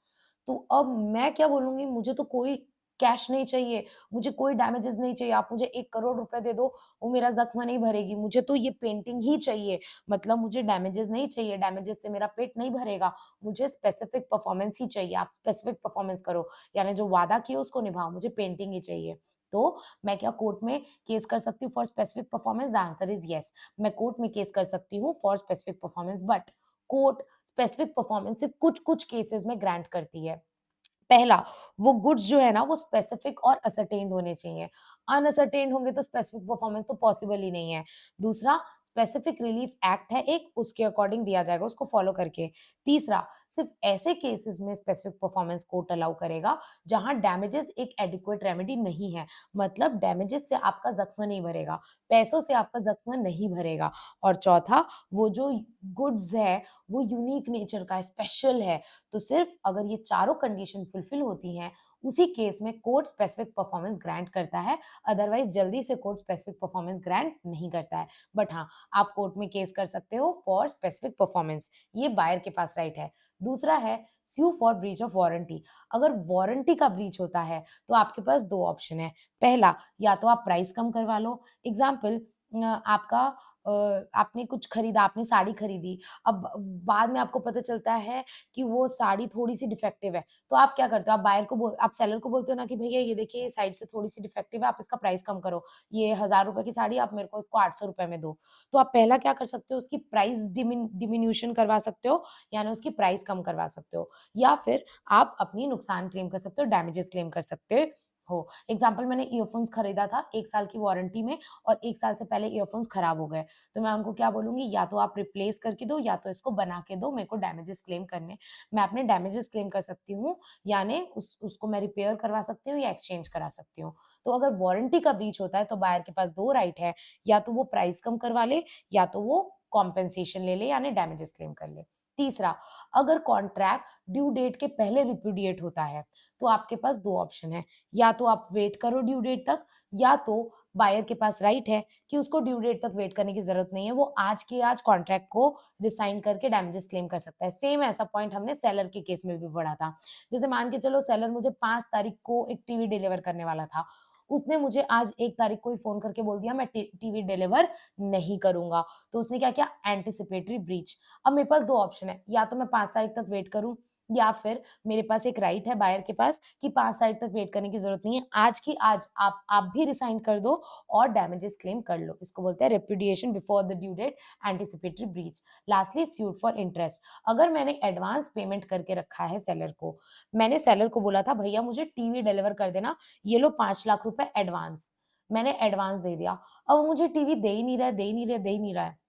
तो अब मैं क्या बोलूँगी, मुझे तो कोई कैश नहीं चाहिए, मुझे कोई डैमेजेज़ नहीं चाहिए, आप मुझे 1 करोड़ रुपए दे दो, वो मेरा ज़ख्म नहीं भरेगी, मुझे तो ये पेंटिंग ही चाहिए। मतलब मुझे डैमेजेज़ नहीं चाहिए, डैमेजेज़ से मेरा पेट नहीं भरेगा, मुझे स्पेसिफिक परफॉर्मेंस ही चाहिए, आप स्पेसिफिक परफॉर्मेंस करो, यानी जो वादा किया उसको निभाओ, मुझे पेंटिंग ही चाहिए। तो मैं क्या कोर्ट में केस कर सकती हूँ for specific performance? The answer is yes. मैं कोर्ट में केस कर सकती हूँ for specific performance, but court specific performance सिर्फ कुछ-कुछ केसेज़ में ग्रांट करती है। पहला, वो गुड्स जो है ना वो स्पेसिफिक और असर्टेन्ड होने चाहिए। अनअसर्टेन्ड होंगे तो स्पेसिफिक परफॉर्मेंस तो पॉसिबल ही नहीं है। दूसरा, स्पेसिफिक रिलीफ एक्ट है एक, उसके अकॉर्डिंग दिया जाएगा, उसको फॉलो करके। तीसरा, सिर्फ ऐसे केसेस में स्पेसिफिक परफॉर्मेंस कोर्ट अलाउ करेगा जहां डैमेजेस एक एडिक्वेट रेमेडी नहीं है। मतलब डैमेजेस से आपका ज़ख्म नहीं भरेगा, पैसों से आपका ज़ख्म नहीं भरेगा। और चौथा, वो जो गुड्स है वो यूनिक नेचर का है, स्पेशल है, तो सिर्फ अगर ये चारों कंडीशन फुलफिल होती हैं, उसी केस में कोर्ट स्पेसिफिक परफॉर्मेंस ग्रांट करता है, अदरवाइज़ जल्दी से कोर्ट स्पेसिफिक परफॉर्मेंस ग्रांट नहीं करता है। बट हाँ, आप कोर्ट में केस कर सकते हो फॉर स्पेसिफिक परफॉर्मेंस, ये बायर के पास राइट है। दूसरा है स्यू फॉर ब्रीच ऑफ वारंटी। अगर वारंटी का ब्रीच होता है, तो आपके पास 2 ऑप्शन है। पहला, या तो आप प्राइस कम करवा लो, एग्ज़ाम्पल आपका आपने कुछ खरीदा, आपने साड़ी खरीदी, अब बाद में आपको पता चलता है कि वो साड़ी थोड़ी-सी डिफेक्टिव है, तो आप क्या करते हो? आप सेलर को बोलते हो ना कि भैया ये देखिए ये साइड से थोड़ी-सी डिफेक्टिव है, आप इसका प्राइस कम करो। ये ₹1000 की साड़ी आप मेरे को इसको ₹800 में दो। तो आप पहला क्या कर सकते हो, उसकी प्राइस डिमिन्यूशन करवा सकते हो, यानी उसकी प्राइस कम करवा सकते हो, या फिर आप अपनी नुकसान क्लेम कर सकते हो, डैमेजेस क्लेम कर सकते हो। एग्ज़ाम्पल मैंने ईयरफ़ोन्स खरीदा था 1 साल की वारंटी में और 1 साल से पहले ईयरफ़ोन्स खराब हो गए। तो मैं उनको क्या बोलूँगी या तो आप रिप्लेस करके दो या तो इसको बना के दो, मेरे को डैमेजेस क्लेम करने हैं। मैं अपने डैमेजेस क्लेम कर सकती हूँ, यानी उसको मैं रिपेयर करवा सकती हूँ या एक्सचेंज करा सकती हूँ। तो अगर वारंटी का ब्रीच होता है तो बायर के पास 2 राइट है, या तो वो प्राइस कम करवा ले या तो वो कॉम्पेंसेशन ले ले यानी डैमेजेस क्लेम कर ले। तीसरा, अगर कॉन्ट्रैक्ट ड्यू डेट के पहले रिपुडिएट होता है, तो आपके पास 2 ऑप्शन हैं। या तो आप वेट करो ड्यू डेट तक या तो बायर के पास राइट है कि उसको ड्यू डेट तक वेट करने की ज़रूरत नहीं है। वो आज के आज कॉन्ट्रैक्ट को रिसाइन करके डैमेजेस क्लेम कर सकता है। सेम ऐसा पॉइंट हमने सेलर के केस में भी पढ़ा था। जैसे मान के चलो सेलर मुझे 5 तारीख को एक टीवी डिलीवर करने वाला था। उसने मुझे आज 1 तारीख को ही फ़ोन करके बोल दिया मैं टीवी डिलीवर नहीं करूँगा। तो उसने क्या किया एंटीसिपेटरी ब्रीच। अब मेरे पास 2 ऑप्शन है, या तो मैं 5 तारीख तक वेट करूँ या फिर मेरे पास एक राइट है बायर के पास कि 5 तारीख तक वेट करने की ज़रूरत नहीं है। आज की आज आप भी रिसाइन कर दो और डैमेजेस क्लेम कर लो। इसको बोलते हैं repudiation before the due date, anticipatory breach. Lastly suit for interest. अगर मैंने एडवांस पेमेंट करके रखा है सेलर को, मैंने सेलर को बोला था भैया मुझे टीवी डिलीवर कर देना, ये लो 5 लाख रुपए एडवांस। मैंने एडवांस दे दिया। अब वो मुझे टीवी दे ही नहीं रहा है, दे ही नहीं रहा है, दे ही नहीं रहा है।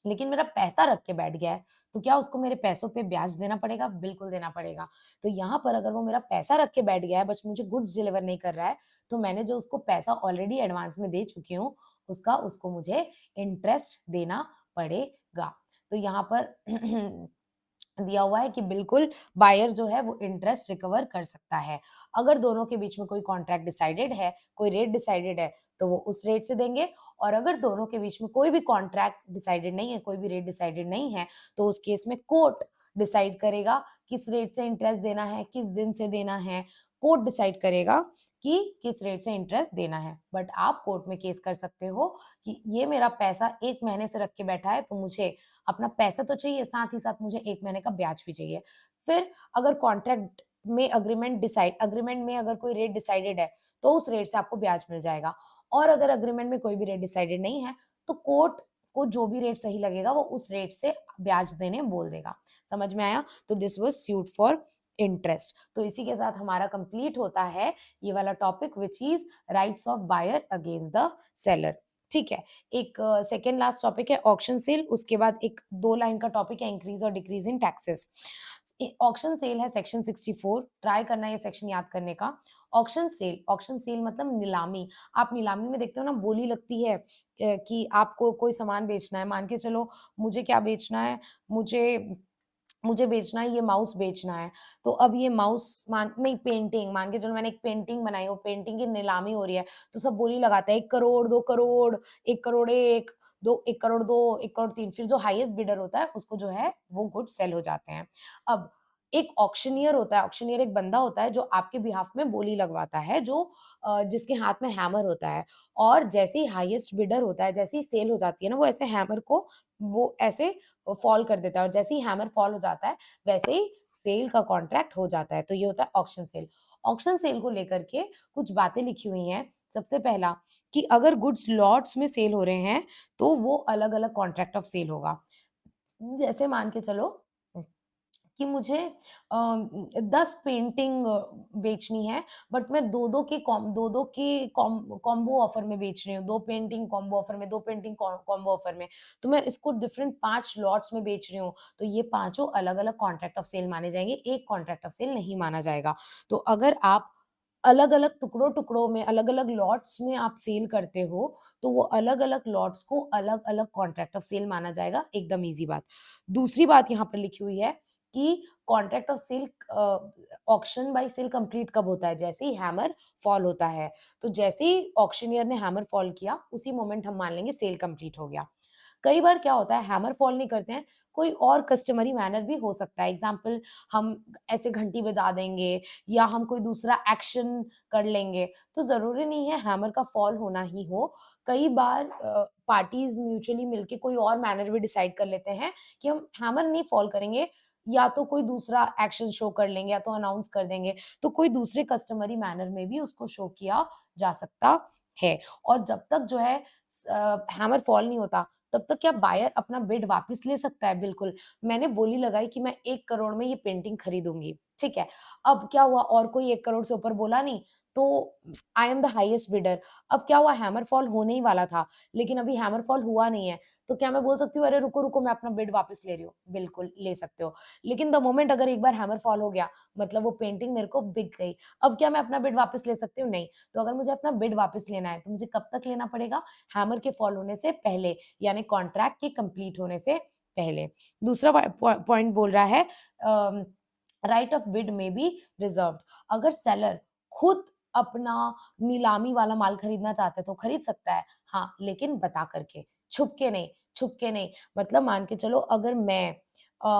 लेकिन मेरा पैसा रख के बैठ गया है, तो क्या उसको मेरे पैसों पे ब्याज देना पड़ेगा? बिल्कुल देना पड़ेगा। तो यहाँ पर अगर वो मेरा पैसा रख के बैठ गया है, बस मुझे गुड्स डिलीवर नहीं कर रहा है, तो मैंने जो उसको पैसा ऑलरेडी एडवांस में दे चुकी हूँ, उसका उसको मुझे इंटरेस्ट देना पड़ेगा। तो यहाँ पर दिया हुआ है कि बिल्कुल बायर जो है वो इंटरेस्ट रिकवर कर सकता है। अगर दोनों के बीच में कोई कॉन्ट्रैक्ट डिसाइडेड है, कोई रेट डिसाइडेड है, तो वो उस रेट से देंगे और अगर दोनों के बीच में कोई भी कॉन्ट्रैक्ट डिसाइडेड नहीं है, कोई भी रेट डिसाइडेड नहीं है, तो उस केस में कोर्ट डिसाइड करेगा किस रेट से इंटरेस्ट देना है, किस दिन से देना है। कोर्ट डिसाइड करेगा कि किस रेट से इंटरेस्ट देना है। बट आप कोर्ट में केस कर सकते हो कि ये मेरा पैसा 1 महीने से रख के बैठा है, तो मुझे अपना पैसा तो चाहिए, साथ ही साथ मुझे 1 महीने का ब्याज भी चाहिए। फिर अगर कॉन्ट्रैक्ट में अग्रीमेंट में अगर कोई रेट डिसाइडेड है, तो उस रेट से आपको ब्याज मिल जाएगा और अगर अग्रीमेंट में कोई भी रेट डिसाइडेड नहीं है, तो कोर्ट को जो भी रेट सही लगेगा, वो उस रेट से ब्याज देने बोल देगा। समझ में आया? तो this was suit for interest. तो इसी के साथ हमारा कंप्लीट होता है ये वाला topic which is rights of buyer against the seller. ठीक है? एक सेकंड लास्ट टॉपिक है ऑक्शन सेल, उसके बाद एक 2 लाइन का टॉपिक है इंक्रीज़ और decrease in taxes. Auction sale है सेक्शन 64, ट्राई करना ये सेक्शन याद करने का। ऑक्शन सेल मतलब नीलामी। आप नीलामी में देखते हो ना बोली लगती है कि आपको कोई सामान बेचना है, मान के चलो मुझे क्या बेचना है, मुझे मुझे बेचना है, ये माउस बेचना है। तो अब ये माउस मान नहीं पेंटिंग, मान के चलो मैंने एक पेंटिंग बनाई, वो पेंटिंग की नीलामी हो रही है, तो सब बोली लगाते हैं 1 करोड़, 2 करोड़, 1 करोड़ 1, 1 करोड़ 2, 1 करोड़ 3, फिर जो हाईएस्ट बिडर होता है, उसको जो है वो गुड्स सेल हो जाते हैं। अब एक ऑक्शनियर होता है, ऑक्शनियर एक बंदा होता है जो आपके बिहाफ में बोली लगवाता है, जो जिसके हाथ में हैमर होता है और जैसे ही हाईएस्ट बिडर होता है, जैसे ही सेल हो जाती है ना, वो ऐसे हैमर को वो ऐसे फॉल कर देता है और जैसे ही हैमर फॉल हो जाता है, वैसे ही सेल का कॉन्ट्रैक्ट हो जाता है। तो ये होता है ऑक्शन सेल। ऑक्शन सेल को लेकर के कुछ बातें लिखी हुई हैं। सबसे पहला कि अगर गुड्स लॉट्स में सेल हो रहे हैं, तो वो अलग-अलग कॉन्ट्रैक्ट ऑफ सेल होगा। जैसे मान के चलो कि मुझे 10 पेंटिंग बेचनी है, बट मैं 2-2 के कॉम्बो ऑफर में बेच रही हूँ, 2 पेंटिंग कॉम्बो ऑफर में, 2 पेंटिंग कॉम्बो ऑफर में। तो मैं इसको डिफरेंट 5 लॉट्स में बेच रही हूँ, तो ये पाँचों अलग-अलग कॉन्ट्रैक्ट ऑफ सेल माने जाएँगे, एक कॉन्ट्रैक्ट ऑफ सेल नहीं माना जाएगा। तो अगर आप अलग-अलग टुकड़ों-टुकड़ों में, अलग-अलग लॉट्स में आप सेल करते हो, तो वो अलग-अलग लॉट्स को अलग-अलग कॉन्ट्रैक्ट ऑफ सेल माना जाएगा, एकदम ईज़ी बात। दूसरी बात यहाँ पर लिखी हुई है कि contract of sale auction by sale complete कब होता है? जैसे ही हैमर फॉल होता है। तो जैसे ही ऑक्शनियर ने हैमर फॉल किया, उसी मोमेंट हम मान लेंगे सेल कंप्लीट हो गया। कई बार क्या होता है हैमर फॉल नहीं करते हैं, कोई और कस्टमरी मैनर भी हो सकता है। एग्ज़ाम्पल हम ऐसे घंटी बजा देंगे या हम कोई दूसरा एक्शन कर लेंगे, तो ज़रूरी नहीं है हैमर का फॉल होना ही हो। कई बार पार्टीज़ म्यूचुअली मिलके कोई और मैनर भी डिसाइड कर लेते हैं कि हम हैमर नहीं फॉल करेंगे, या तो कोई दूसरा एक्शन शो कर लेंगे या तो अनाउंस कर देंगे। तो कोई दूसरे कस्टमरी मैनर में भी उसको शो किया जा सकता है और जब तक जो है हैमर फॉल नहीं होता, तब तक क्या बायर अपना बिड वापस ले सकता है? बिल्कुल। मैंने बोली लगाई कि मैं 1 करोड़ में ये पेंटिंग खरीदूँगी, ठीक है? अब क्या हुआ और कोई 1 करोड़ से ऊपर बोला नहीं, तो I am the highest bidder. अब क्या हुआ, हैमर फॉल होने ही वाला था, लेकिन अभी हैमर फॉल हुआ नहीं है, तो क्या मैं बोल सकती हूँ अरे रुको, रुको मैं अपना बिड वापस ले रही हूँ? बिल्कुल ले सकते हो। लेकिन द मोमेंट अगर एक बार हैमर फॉल हो गया, मतलब वो पेंटिंग मेरे को बिक गई। अब क्या मैं अपना बिड वापस ले सकती हूँ? नहीं। तो अगर मुझे अपना बिड वापस लेना है, तो मुझे कब तक लेना पड़ेगा? हैमर के फॉल होने से पहले, यानी कॉन्ट्रैक्ट के कंप्लीट होने से पहले। दूसरा पॉइंट बोल रहा है राइट ऑफ बिड में बी रिजर्व्ड। अगर सेलर खुद अपना नीलामी वाला माल खरीदना चाहता है तो खरीद सकता है, हाँ, लेकिन बता करके, छुप के नहीं, छुप के नहीं। मतलब मान के चलो अगर मैं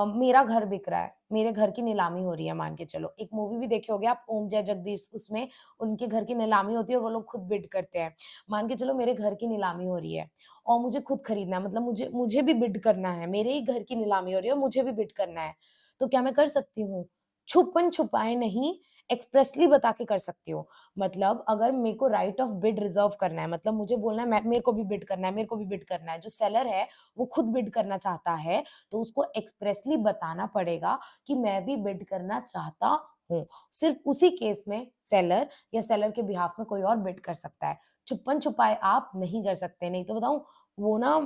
मेरा घर बिक रहा है, मेरे घर की नीलामी हो रही है, मान के चलो, एक मूवी भी देखे होंगे आप, ओम जय जगदीश, उसमें उनके घर की नीलामी होती है और वो लोग खुद बिड करते हैं। मान के चलो मेरे घर की नीलामी हो रही है और मुझे खुद खरीदना है, मतलब मुझे मुझे भी बिड करना है, मेरे ही घर की नीलामी हो रही है और मुझे भी बिड करना है। तो क्या मैं कर सकती हूँ? छुपन-छुपाए नहीं, एक्सप्रेसली बता के कर सकती हूँ। मतलब अगर मेरे को राइट ऑफ बिड रिज़र्व करना है, मतलब मुझे बोलना है मैं मेरे को भी बिड करना है, मेरे को भी बिड करना है। जो सेलर है, वो खुद बिड करना चाहता है, तो उसको एक्सप्रेसली बताना पड़ेगा कि मैं भी बिड करना चाहता हूँ। सिर्फ़ उसी केस में सेलर या सेलर के बिहाफ़ में कोई और बिड कर सकता है। छुपन-छुपाए आप नहीं कर सकते, नहीं तो बताऊँ वो ना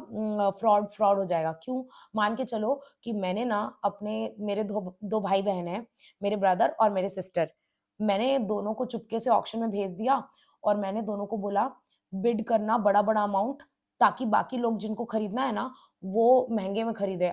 फ्रॉड फ्रॉड हो जाएगा। क्यों? मान के चलो कि मैंने ना अपने मेरे 2 भाई-बहन हैं, मेरे ब्रदर और मेरे सिस्टर। मैंने दोनों को चुपके से ऑक्शन में भेज दिया और मैंने दोनों को बोला बिड करना बड़ा-बड़ा अमाउंट, ताकि बाकी लोग जिनको खरीदना है ना, वो महँगे में खरीदें।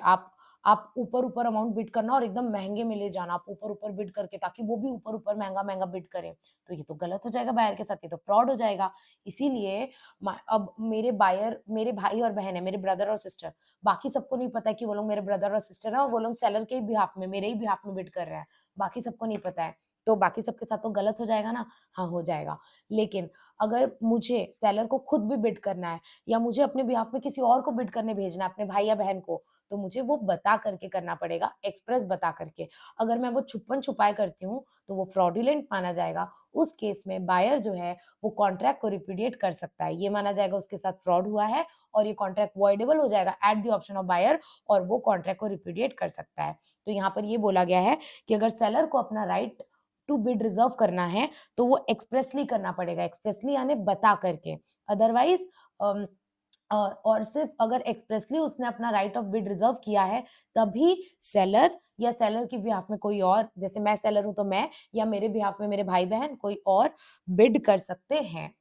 आप ऊपर-ऊपर अमाउंट बिड करना और एकदम महँगे में ले जाना, आप ऊपर-ऊपर बिड करके, ताकि वो भी ऊपर-ऊपर महँगा-महँगा बिड करें। तो ये तो गलत हो जाएगा बायर के साथ, ये तो फ्रॉड हो जाएगा। इसीलिए अब मेरे भाई और बहन है, मेरे ब्रदर और सिस्टर, बाकी सबको नहीं पता है कि वो लोग मेरे ब्रदर और सिस्टर हैं और वो लोग सेलर के ही बिहाफ़ में, मेरे ही बिहाफ़ में बिड कर रहे हैं। बाकी सबको नहीं पता है। तो बाकी सबके साथ तो गलत हो जाएगा ना? हाँ, हो जाएगा। लेकिन अगर मुझे सेलर को खुद भी बिड करना है या मुझे अपने बिहाफ़ में किसी और को बिड करने भेजना है, अपने भाई या बहन को, तो मुझे वो बता करके करना पड़ेगा, एक्सप्रेस बता करके। अगर मैं वो छुपन-छुपाए करती हूँ, तो वो फ्रॉडुलेंट माना जाएगा। उस केस में बायर जो है, वो कॉन्ट्रैक्ट को रिपुडिएट कर सकता है। ये माना जाएगा उसके साथ फ्रॉड हुआ है और ये कॉन्ट्रैक्ट वॉइडेबल हो जाएगा at the option of buyer, और वो कॉन्ट्रैक्ट को रिपुडिएट कर सकता है। तो यहाँ पर ये बोला गया है कि अगर सेलर को अपना राइट टू बिड रिज़र्व करना है, तो वो एक्सप्रेसली करना पड़ेगा, एक्सप्रेसली यानी बता करके। अदरवाइज़ अम और सिर्फ़ अगर एक्सप्रेसली उसने अपना राइट ऑफ बिड रिज़र्व किया है, तभी सेलर या सेलर के बिहाफ़ में कोई और, जैसे मैं सेलर हूँ तो मैं, या मेरे बिहाफ़ में मेरे भाई-बहन कोई और बिड कर सकते हैं।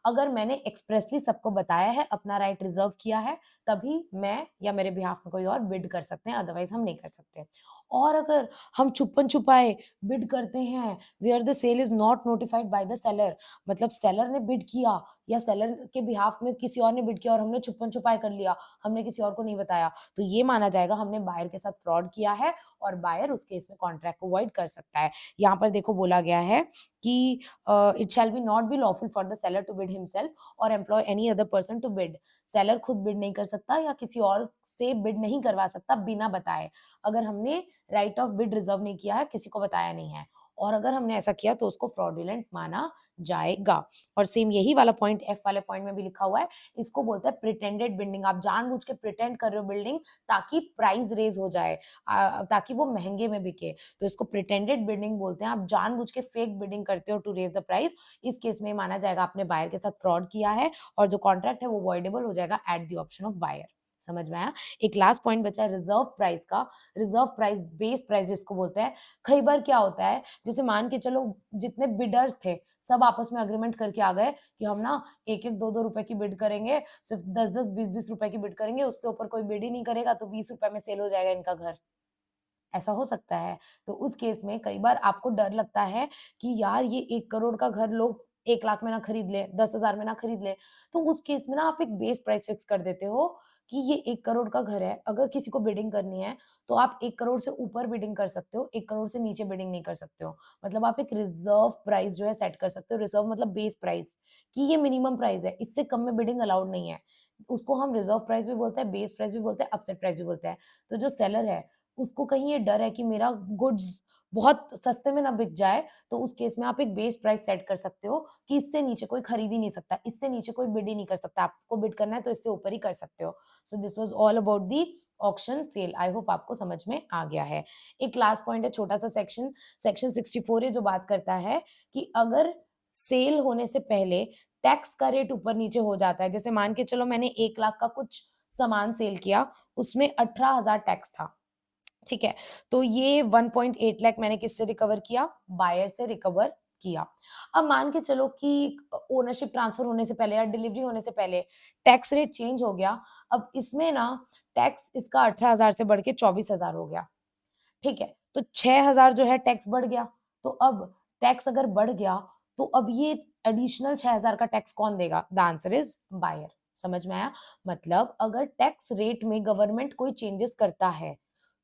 अगर मैंने एक्सप्रेसली सबको बताया है, अपना राइट रिज़र्व किया है, तभी मैं या मेरे बिहाफ़ में कोई और बिड कर सकते हैं, अदरवाइज़ हम नहीं कर सकते। और अगर हम छुपन-छुपाए बिड करते हैं, where the sale is not notified by the seller, मतलब सेलर ने बिड किया या सेलर के बिहाफ़ में किसी और ने बिड किया और हमने छुपन-छुपाए कर लिया, हमने किसी और को नहीं बताया, तो ये माना जाएगा हमने बायर के साथ फ्रॉड किया है और बायर उस केस में कॉन्ट्रैक्ट को वॉइड कर सकता है। यहाँ पर देखो बोला गया है कि it shall be not be lawful for the seller to bid himself or employ any other person to bid। Seller खुद बिड नहीं कर सकता या किसी और से बिड नहीं करवा सकता बिना बताए। अगर हमने राइट ऑफ बिड रिजर्व नहीं किया है, किसी को बताया नहीं है, और अगर हमने ऐसा किया तो उसको फ्रॉडुलेंट माना जाएगा। और सेम यही वाला पॉइंट एफ वाले पॉइंट में भी लिखा हुआ है, इसको बोलते हैं प्रिटेंडेड बिडिंग। आप जानबूझ के प्रिटेंड कर रहे हो बिल्डिंग, ताकि प्राइस रेज़ हो जाए, ताकि वो महँगे में बिके। तो इसको प्रिटेंडेड बिडिंग बोलते हैं। आप जानबूझ के फेक बिडिंग करते हो टू रेज़ द प्राइस। इस केस में माना जाएगा आपने बायर के साथ फ्रॉड किया है और जो कॉन्ट्रैक्ट है वो वॉइडेबल हो जाएगा at the option of buyer. समझ में आया? एक लास्ट पॉइंट बचा है रिज़र्व प्राइस का। रिज़र्व प्राइस, बेस प्राइस जिसको बोलते हैं। कई बार क्या होता है, जैसे मान के चलो जितने बिडर्स थे, सब आपस में एग्रीमेंट करके आ गए कि हम ना 1-1, 2-2 रुपए की बिड करेंगे, सिर्फ 10-10, 20-20 रुपए की बिड करेंगे, उसके ऊपर कोई बिड ही नहीं करेगा तो 20 रुपए में सेल हो जाएगा इनका घर। ऐसा हो सकता है। तो उस केस में कई बार आपको डर लगता है कि यार ये 1 करोड़ का घर लोग 1 लाख में ना खरीद लें, 10,000 में ना खरीद लें। तो उस केस में ना आप एक बेस प्राइस फिक्स कर देते हो कि ये 1 करोड़ का घर है, अगर किसी को बिडिंग करनी है, तो आप 1 करोड़ से ऊपर बिडिंग कर सकते हो, 1 करोड़ से नीचे बिडिंग नहीं कर सकते हो। मतलब आप एक रिज़र्व प्राइस जो है सेट कर सकते हो, रिज़र्व मतलब बेस प्राइस, कि ये मिनिमम प्राइस है, इससे कम में बिडिंग अलाउड नहीं है। उसको हम रिज़र्व प्राइस भी बोलते हैं, बेस प्राइस भी बोलते हैं, अपसेट प्राइस भी बोलते हैं। तो जो सेलर है, उसको कहीं ये डर है कि मेरा गुड्स बहुत सस्ते में ना बिक जाए, तो उस केस में आप एक बेस प्राइस सेट कर सकते हो कि इससे नीचे कोई खरीद ही नहीं सकता, इससे नीचे कोई बिड ही नहीं कर सकता। आपको बिड करना है तो इससे ऊपर ही कर सकते हो। So this was all about the auction sale. I hope आपको समझ में आ गया है। एक लास्ट पॉइंट है, छोटा-सा सेक्शन, सेक्शन 64 है जो बात करता है कि अगर सेल होने से पहले टैक्स का रेट ऊपर-नीचे हो जाता है। जैसे मान के चलो मैंने 1 लाख का कुछ सामान सेल किया, उसमें 18,000 टैक्स था, ठीक है? तो ये 1.8 लाख मैंने किससे रिकवर किया? बायर से रिकवर किया। अब मान के चलो कि ओनरशिप ट्रांसफर होने से पहले या डिलीवरी होने से पहले टैक्स रेट चेंज हो गया। अब इसमें ना टैक्स इसका 18,000 से बढ़ के 24,000 हो गया। ठीक है, तो 6,000 जो है टैक्स बढ़ गया, तो अब टैक्स अगर बढ़ गया, तो अब ये एडिशनल 6,000 का टैक्स कौन देगा? The answer is buyer. समझ में आया? मतलब अगर टैक्स रेट में गवर्नमेंट कोई चेंजेस करता है,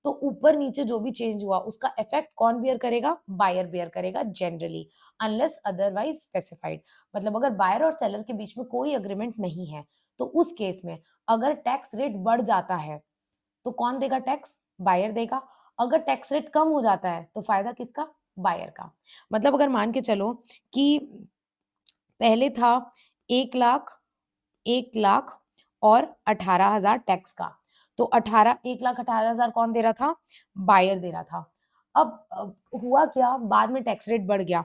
तो ऊपर-नीचे जो भी चेंज हुआ, उसका इफेक्ट कौन बियर करेगा? बायर बियर करेगा जनरली, अनलेस अदरवाइज़ स्पेसिफाइड। मतलब अगर बायर और सेलर के बीच में कोई एग्रीमेंट नहीं है, तो उस केस में अगर टैक्स रेट बढ़ जाता है, तो कौन देगा टैक्स? बायर देगा। अगर टैक्स रेट कम हो जाता है, तो फ़ायदा किसका? बायर का। मतलब अगर मान के चलो कि पहले था 1 लाख 1 लाख और 18,000 टैक्स का। तो 1,18,000 कौन दे रहा था? बायर दे रहा था। अब हुआ क्या? बाद में टैक्स रेट बढ़ गया।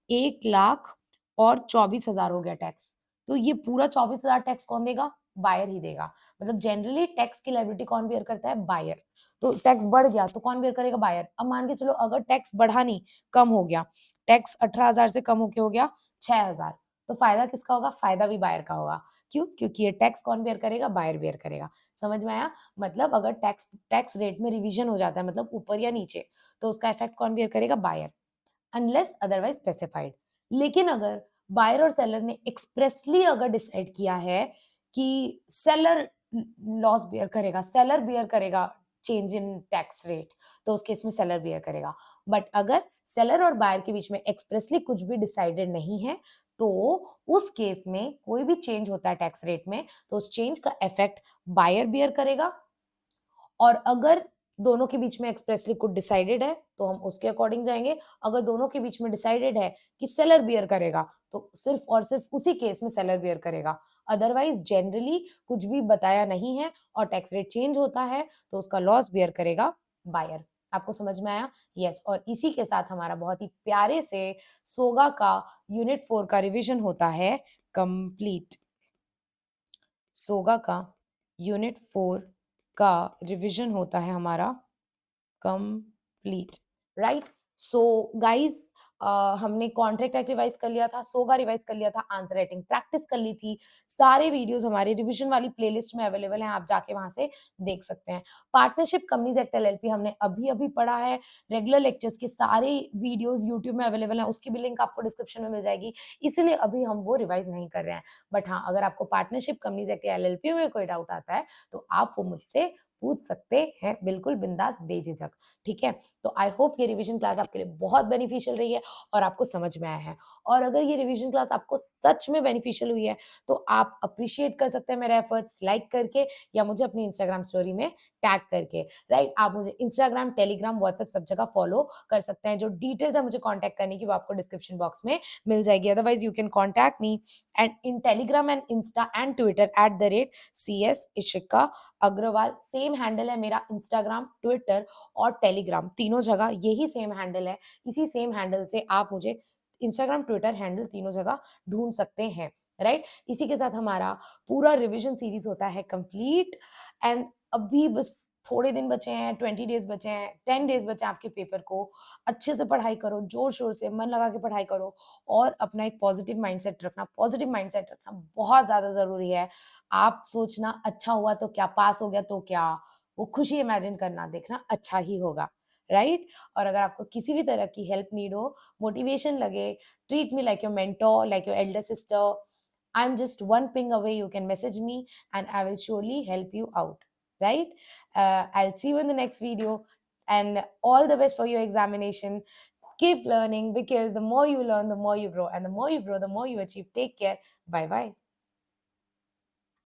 1 लाख और 24,000 हो गया टैक्स। तो ये पूरा 24,000 टैक्स कौन देगा? बायर ही देगा। मतलब जनरली टैक्स की लायबिलिटी कौन बियर करता है? बायर। तो टैक्स बढ़ गया तो कौन बियर करेगा? बायर। अब मान के चलो अगर टैक्स बढ़ा नहीं, कम हो गया। टैक्स 18,000 से कम होके हो गया 6,000। तो फ़ायदा किसका होगा? फ़ायदा भी बायर का होगा। क्यों? क्योंकि ये टैक्स कौन बेयर करेगा? बायर बेयर करेगा। समझ में आया? मतलब अगर टैक्स टैक्स रेट में रिवीजन हो जाता है, मतलब ऊपर या नीचे, तो उसका इफेक्ट कौन बेयर करेगा? Buyer, unless otherwise specified. लेकिन अगर बायर और सेलर ने एक्सप्रेसली अगर डिसाइड किया है कि सेलर लॉस बेयर करेगा, सेलर बेयर करेगा चेंज इन टैक्स रेट, तो उस केस में सेलर बेयर करेगा। बट अगर सेलर और बायर के बीच में एक्सप्रेसली कुछ भी डिसाइडेड नहीं है, तो उस केस में कोई भी चेंज होता है टैक्स रेट में, तो उस चेंज का इफेक्ट बायर बियर करेगा। और अगर दोनों के बीच में एक्सप्रेसली कुछ डिसाइडेड है, तो हम उसके अकॉर्डिंग जाएंगे। अगर दोनों के बीच में डिसाइडेड है कि सेलर बियर करेगा, तो सिर्फ और सिर्फ उसी केस में सेलर बियर करेगा। अदरवाइज जनरली कुछ भी बताया नहीं है और टैक्स रेट चेंज होता है, तो उसका लॉस बियर करेगा बायर। आपको समझ में आया? यस। और इसी के साथ हमारा बहुत ही प्यारे से सोगा का यूनिट 4 का रिवीजन होता है कंप्लीट। सोगा का यूनिट 4 का रिवीजन होता है हमारा कंप्लीट, राइट? सो गाइज, हमने कॉन्ट्रैक्ट एक्ट रिवाइज कर लिया था, सोगा रिवाइज कर लिया था, आंसर राइटिंग प्रैक्टिस कर ली थी। सारे वीडियोस हमारे रिवीजन वाली प्लेलिस्ट में अवेलेबल हैं, आप जाके वहां से देख सकते हैं। पार्टनरशिप कंपनीज एक्ट एलएलपी हमने अभी अभी पढ़ा है। रेगुलर लेक्चर्स के सारे वीडियोस यूट्यूब में अवेलेबल हैं, उसकी भी लिंक आपको डिस्क्रिप्शन में मिल जाएगी, इसीलिए अभी हम वो रिवाइज नहीं कर रहे हैं। बट हाँ, अगर आपको पार्टनरशिप कंपनीज एक्ट एलएलपी में कोई डाउट आता है, तो आप वो मुझसे पूछ सकते हैं, बिल्कुल बिंदास बेझिझक। ठीक है? तो आई होप ये रिवीजन क्लास आपके लिए बहुत बेनिफिशियल रही है और आपको समझ में आया है। और अगर ये रिवीजन क्लास आपको सच में बेनिफिशियल हुई है, तो आप अप्रिशिएट कर सकते हैं मेरे एफर्ट्स लाइक करके या मुझे अपनी इंस्टाग्राम स्टोरी में टैग करके, राइट? आप मुझे इंस्टाग्राम, टेलीग्राम, व्हाट्सएप सब जगह फॉलो कर सकते हैं। जो डिटेल्स है मुझे कॉन्टैक्ट करने की, वो आपको डिस्क्रिप्शन बॉक्स में मिल जाएगी। Otherwise you can contact me and in Telegram and Insta and Twitter @CS Ishika Agarwal. Same handle है मेरा इंस्टाग्राम, ट्विटर और टेलीग्राम, तीनों जगह यही सेम हैंडल है। इसी सेम हैंडल से आप मुझे इंस्टाग्राम, ट्विटर हैंडल तीनों जगह ढूंढ सकते हैं, राइट? इसी के साथ हमारा पूरा रिवीजन सीरीज होता है कंप्लीट। एंड अभी बस थोड़े दिन बचे हैं, 20 डेज बचे हैं, 10 डेज बचे हैं आपके पेपर को। अच्छे से पढ़ाई करो, जोर शोर से मन लगा के पढ़ाई करो और अपना एक पॉजिटिव माइंडसेट रखना। पॉजिटिव माइंडसेट रखना बहुत ज्यादा जरूरी है। आप सोचना अच्छा हुआ तो क्या, पास हो गया तो क्या, वो खुशी इमेजिन करना, देखना अच्छा ही होगा, राइट? और अगर आपको किसी भी तरह की हेल्प नीड हो, मोटिवेशन लगे, treat me like your mentor, like your Elder sister, I am just one ping away, you can message me and I will surely help you out, right? I'll see you in the next video and all the best for your examination. Keep learning because the more you learn, the more you grow, and the more you grow, the more you achieve. Take care. Bye bye.